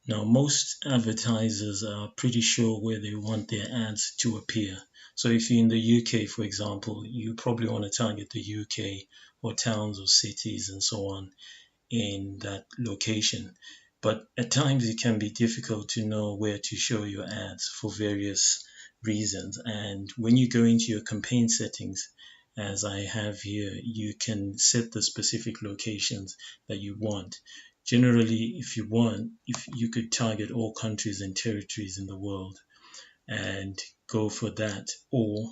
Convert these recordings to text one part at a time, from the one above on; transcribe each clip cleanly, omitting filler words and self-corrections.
Now, most advertisers are pretty sure where they want their ads to appear. So if you're in the UK, for example, you probably want to target the UK or towns or cities and so on in that location. But at times it can be difficult to know where to show your ads for various reasons. And when you go into your campaign settings, as I have here, you can set the specific locations that you want. Generally, if you want, if you could target all countries and territories in the world and go for that, or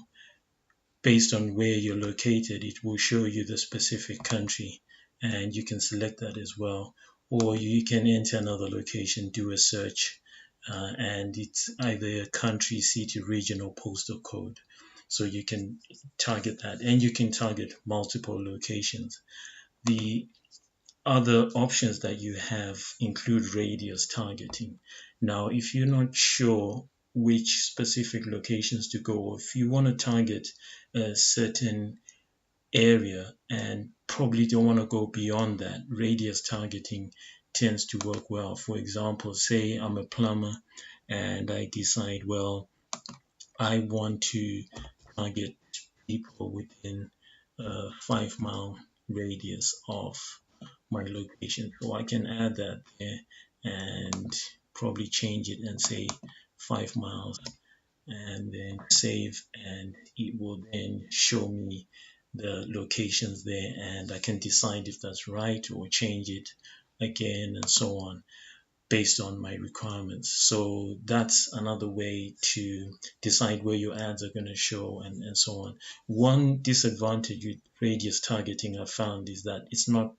based on where you're located, it will show you the specific country and you can select that as well. Or you can enter another location, do a search, and it's either a country, city, region, or postal code. So you can target that and you can target multiple locations. The other options that you have include radius targeting. Now, if you're not sure which specific locations to go, or if you want to target a certain area and probably don't want to go beyond that, radius targeting tends to work well. For example, say I'm a plumber and I decide, well, I want to target people within a 5 mile radius of my location. So I can add that there and probably change it and say 5 miles and then save, and it will then show me the locations there and I can decide if that's right or change it again and so on based on my requirements. So that's another way to decide where your ads are going to show and so on. One disadvantage with radius targeting I found is that it's not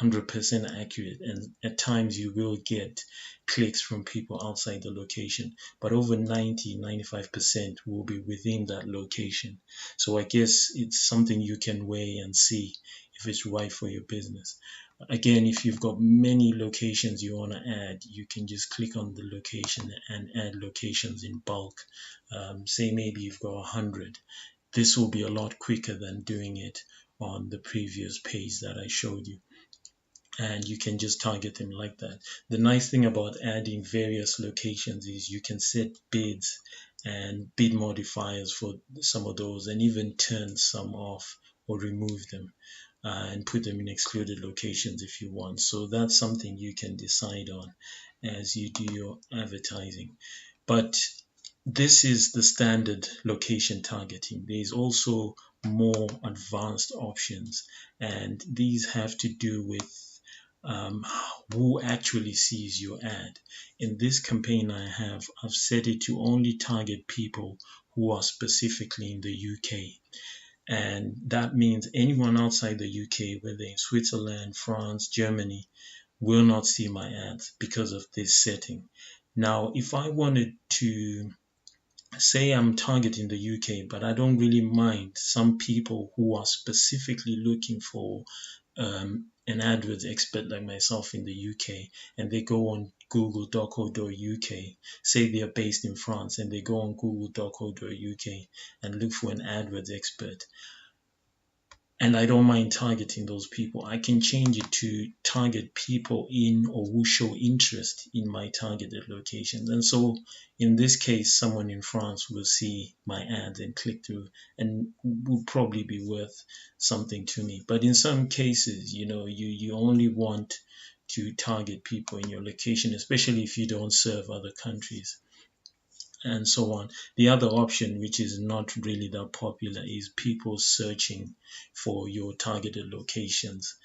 100% accurate, and at times you will get clicks from people outside the location, but over 90-95% will be within that location. So I guess it's something you can weigh and see if it's right for your business. Again, if you've got many locations you want to add, you can just click on the location and add locations in bulk. Say maybe you've got 100. This will be a lot quicker than doing it on the previous page that I showed you, and you can just target them like that. The nice thing about adding various locations is you can set bids and bid modifiers for some of those and even turn some off or remove them, and put them in excluded locations if you want. So that's something you can decide on as you do your advertising. But this is the standard location targeting. There's also more advanced options, and these have to do with who actually sees your ad. In this campaign I've set it to only target people who are specifically in the UK. And that means anyone outside the UK, whether in Switzerland, France, Germany, will not see my ads because of this setting. Now, if I wanted to say I'm targeting the UK, but I don't really mind some people who are specifically looking for an AdWords expert like myself in the UK, and they go on google.co.uk, say they're based in France, and they go on google.co.uk and look for an AdWords expert, and I don't mind targeting those people. I can change it to target people in or who show interest in my targeted locations. And so in this case, someone in France will see my ad and click through and will probably be worth something to me. But in some cases, you only want to target people in your location, especially if you don't serve other countries and so on. The other option, which is not really that popular, is people searching for your targeted locations.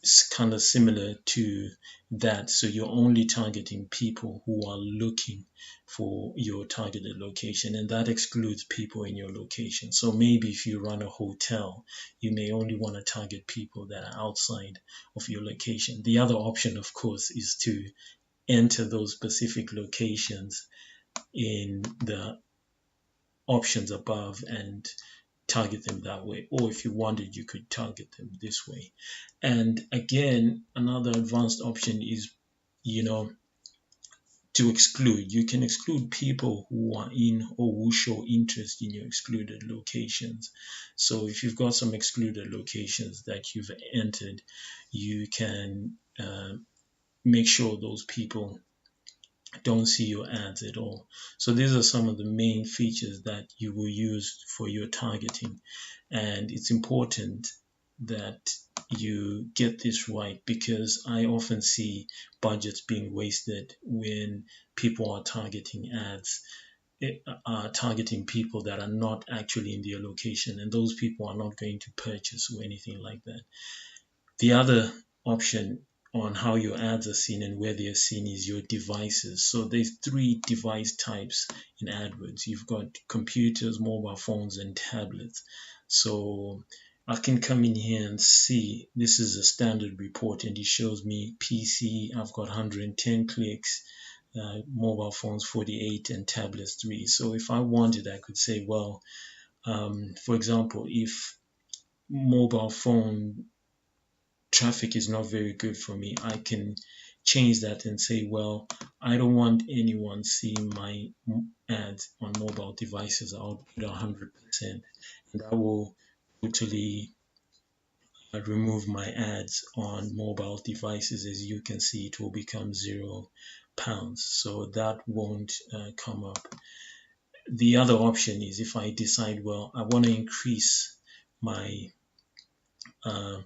It's kind of similar to that. So you're only targeting people who are looking for your targeted location, and that excludes people in your location. So maybe if you run a hotel, you may only want to target people that are outside of your location. The other option, of course, is to enter those specific locations in the options above and target them that way. Or if you wanted, you could target them this way. And again, another advanced option is, you know, to exclude. You can exclude people who are in or who show interest in your excluded locations. So if you've got some excluded locations that you've entered, you can make sure those people don't see your ads at all. So these are some of the main features that you will use for your targeting. And it's important that you get this right, because I often see budgets being wasted when people are targeting ads, are targeting people that are not actually in their location, and those people are not going to purchase or anything like that. The other option on how your ads are seen and where they are seen is your devices. So there's three device types in AdWords. You've got computers, mobile phones, and tablets. So I can come in here and see this is a standard report, and it shows me PC, I've got 110 clicks, mobile phones 48, and tablets 3. So if I wanted, I could say, well, for example, if mobile phone traffic is not very good for me, I can change that and say, well, I don't want anyone seeing my ads on mobile devices. I'll put 100%, and that will totally remove my ads on mobile devices. As you can see, it will become £0, so that won't come up. The other option is if I decide, well, I want to increase my uh,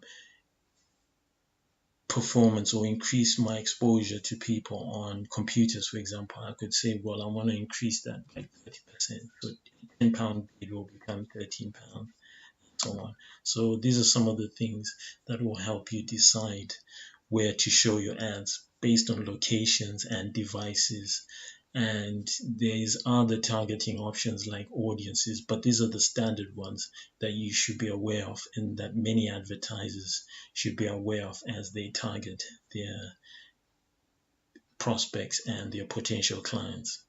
performance or increase my exposure to people on computers, for example, I could say, well, I want to increase that by 30%. So £10 bid will become £13, so on. So these are some of the things that will help you decide where to show your ads based on locations and devices. And there's other targeting options like audiences, but these are the standard ones that you should be aware of and that many advertisers should be aware of as they target their prospects and their potential clients.